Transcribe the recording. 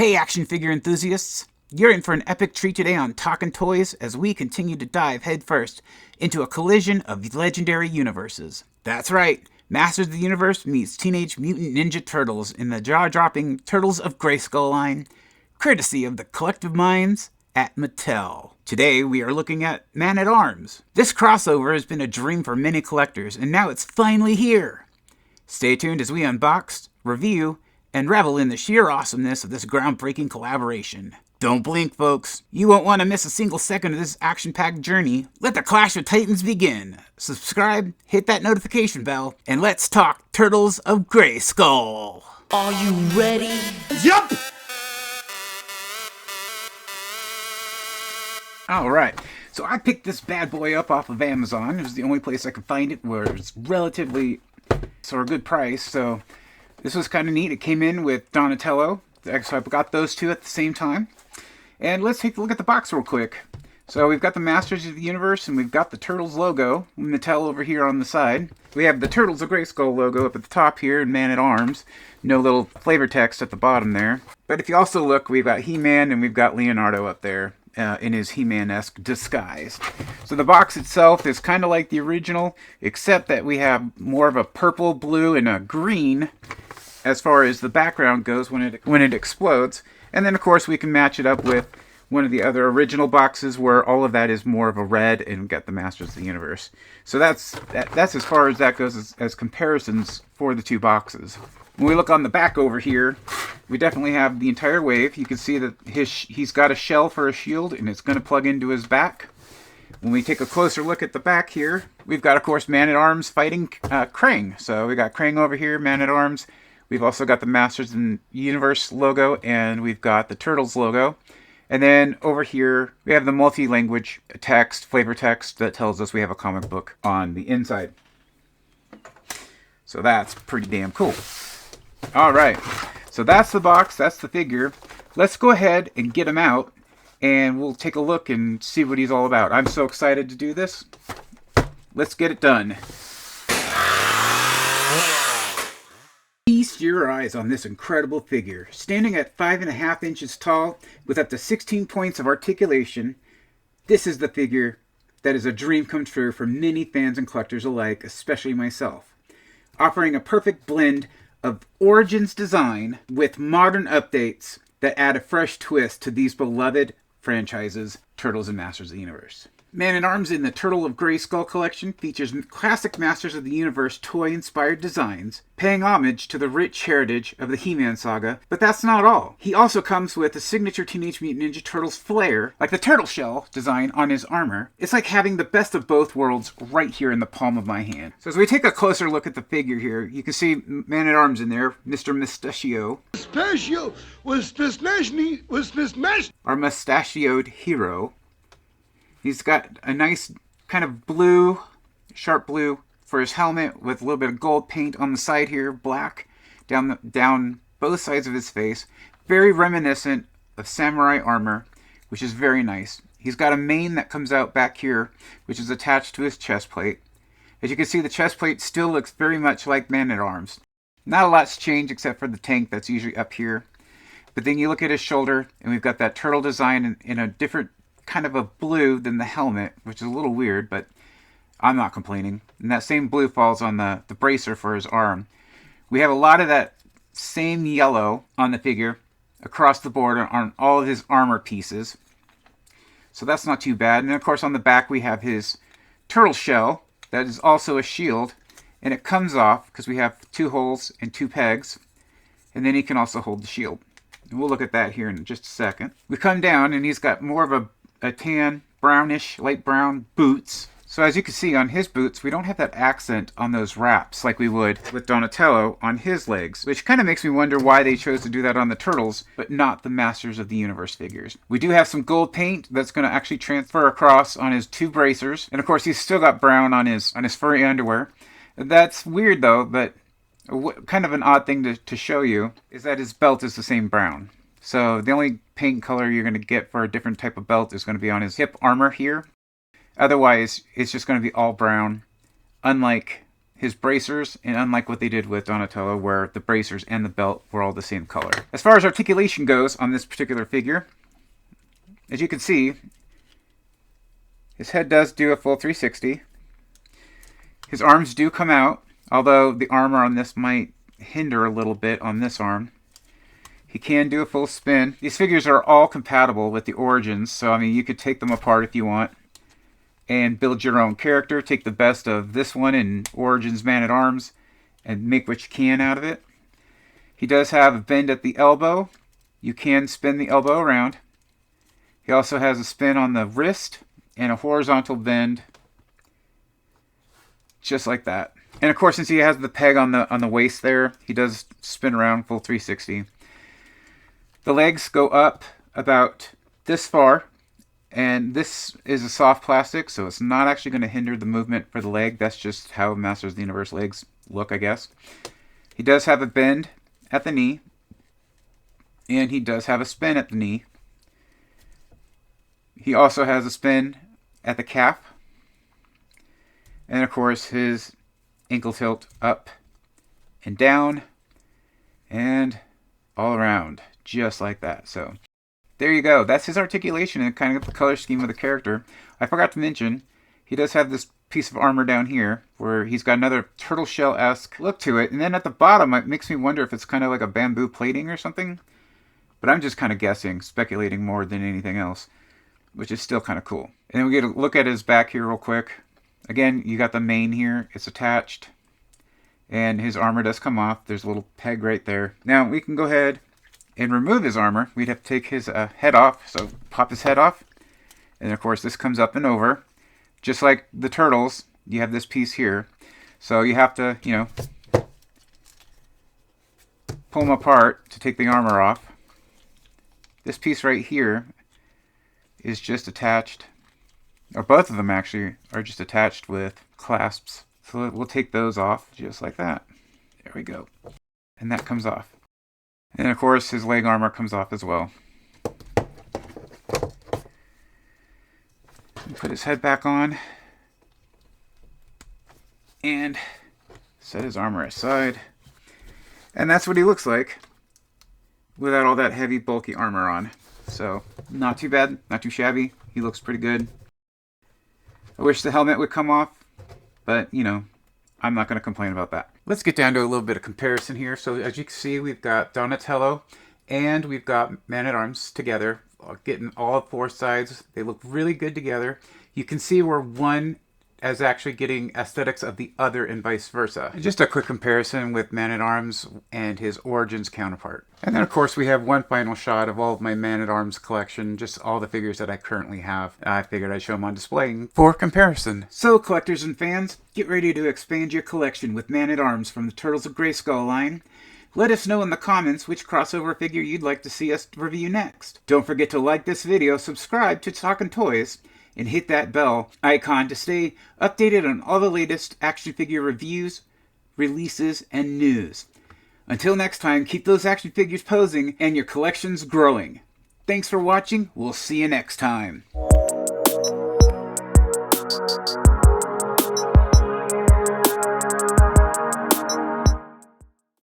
Hey action figure enthusiasts! You're in for an epic treat today on Talkin' Toys as we continue to dive headfirst into a collision of legendary universes. That's right, Masters of the Universe meets Teenage Mutant Ninja Turtles in the jaw-dropping Turtles of Grayskull line, courtesy of the collective minds at Mattel. Today we are looking at Man-at-Arms. This crossover has been a dream for many collectors, and now it's finally here! Stay tuned as we unbox, review, and revel in the sheer awesomeness of this groundbreaking collaboration. Don't blink, folks. You won't want to miss a single second of this action-packed journey. Let the Clash of Titans begin. Subscribe, hit that notification bell, and let's talk Turtles of Grayskull. Are you ready? Yup! Alright, so I picked this bad boy up off of Amazon. It was the only place I could find it where it was relatively a good price, so this was kind of neat. It came in with Donatello, so I got those two at the same time. And let's take a look at the box real quick. So we've got the Masters of the Universe, and we've got the Turtles logo, Mattel over here on the side. We have the Turtles of Grayskull logo up at the top here, and Man-at-Arms. No little flavor text at the bottom there. But if you also look, we've got He-Man and we've got Leonardo up there in his He-Man-esque disguise. So the box itself is kind of like the original, except that we have more of a purple, blue, and a green as far as the background goes when it explodes. And then of course we can match it up with one of the other original boxes where all of that is more of a red and got the Masters of the Universe. So that's as far as that goes as comparisons for the two boxes. When we look on the back over here, we definitely have the entire wave. You can see that he's got a shell for a shield and it's going to plug into his back. When we take a closer look at the back here, we've got of course Man-at-Arms fighting Krang. So we got Krang over here, Man-at-Arms. We've also got the Masters of the Universe logo, and we've got the Turtles logo. And then over here, we have the multi-language text, flavor text, that tells us we have a comic book on the inside. So that's pretty damn cool. Alright, so that's the box, that's the figure. Let's go ahead and get him out, and we'll take a look and see what he's all about. I'm so excited to do this. Let's get it done. Feast your eyes on this incredible figure. Standing at 5.5 inches tall with up to 16 points of articulation, this is the figure that is a dream come true for many fans and collectors alike, especially myself. Offering a perfect blend of Origins design with modern updates that add a fresh twist to these beloved franchises, Turtles and Masters of the Universe. Man-at-Arms in the Turtle of Grayskull collection features classic Masters of the Universe toy-inspired designs, paying homage to the rich heritage of the He-Man saga, but that's not all. He also comes with a signature Teenage Mutant Ninja Turtles flair, like the turtle shell design on his armor. It's like having the best of both worlds right here in the palm of my hand. So as we take a closer look at the figure here, you can see Man-at-Arms in there, Mr. Mustachio. Our mustachioed hero. He's got a nice kind of blue, sharp blue for his helmet with a little bit of gold paint on the side here, black down both sides of his face. Very reminiscent of samurai armor, which is very nice. He's got a mane that comes out back here, which is attached to his chest plate. As you can see, the chest plate still looks very much like Man-at-Arms. Not a lot's changed except for the tank that's usually up here. But then you look at his shoulder, and we've got that turtle design in a different kind of a blue than the helmet, which is a little weird, but I'm not complaining. And that same blue falls on the bracer for his arm. We have a lot of that same yellow on the figure across the board on all of his armor pieces. So that's not too bad. And then of course on the back we have his turtle shell that is also a shield, and it comes off because we have 2 holes and 2 pegs, and then he can also hold the shield. And we'll look at that here in just a second. We come down and he's got more of a tan, brownish, light brown boots. So as you can see on his boots, we don't have that accent on those wraps like we would with Donatello on his legs, which kind of makes me wonder why they chose to do that on the Turtles, but not the Masters of the Universe figures. We do have some gold paint that's going to actually transfer across on his 2 bracers, and of course he's still got brown on his furry underwear. That's weird though, but kind of an odd thing to show you is that his belt is the same brown. So the only paint color you're going to get for a different type of belt is going to be on his hip armor here. Otherwise, it's just going to be all brown, unlike his bracers, and unlike what they did with Donatello, where the bracers and the belt were all the same color. As far as articulation goes on this particular figure, as you can see, his head does do a full 360. His arms do come out, although the armor on this might hinder a little bit on this arm. He can do a full spin. These figures are all compatible with the Origins, so I mean, you could take them apart if you want and build your own character. Take the best of this one and Origins Man-at-Arms and make what you can out of it. He does have a bend at the elbow. You can spin the elbow around. He also has a spin on the wrist and a horizontal bend, just like that. And of course, since he has the peg on the waist there, he does spin around full 360. The legs go up about this far, and this is a soft plastic, so it's not actually going to hinder the movement for the leg. That's just how Masters of the Universe legs look, I guess. He does have a bend at the knee, and he does have a spin at the knee. He also has a spin at the calf, and of course his ankle tilt up and down and all around, just like that. So there you go. That's his articulation and kind of the color scheme of the character. I forgot to mention, he does have this piece of armor down here where he's got another turtle shell-esque look to it. And then at the bottom, it makes me wonder if it's kind of like a bamboo plating or something. But I'm just kind of guessing, speculating more than anything else, which is still kind of cool. And then we get a look at his back here real quick. Again, you got the mane here. It's attached. And his armor does come off. There's a little peg right there. Now, we can go ahead and remove his armor. We'd have to take his head off. So pop his head off. And of course, this comes up and over. Just like the turtles, you have this piece here. So you have to, you know, pull them apart to take the armor off. This piece right here is just attached, or both of them actually are just attached with clasps. So we'll take those off just like that. There we go. And that comes off. And of course his leg armor comes off as well. Put his head back on and set his armor aside. And that's what he looks like without all that heavy bulky armor on. So not too bad, not too shabby. He looks pretty good. I wish the helmet would come off, but you know, I'm not going to complain about that. Let's get down to a little bit of comparison here. So as you can see, we've got Donatello and we've got Man-at-Arms together, getting all four sides. They look really good together. You can see where one is actually getting aesthetics of the other and vice versa. Just a quick comparison with Man-at-Arms and his Origins counterpart. And then of course we have one final shot of all of my Man-at-Arms collection, just all the figures that I currently have. I figured I'd show them on display for comparison. So collectors and fans, get ready to expand your collection with Man-at-Arms from the Turtles of Grayskull line. Let us know in the comments which crossover figure you'd like to see us review next. Don't forget to like this video, subscribe to Talkin' Toys, and hit that bell icon to stay updated on all the latest action figure reviews, releases, and news. Until next time, keep those action figures posing and your collections growing. Thanks for watching. We'll see you next time.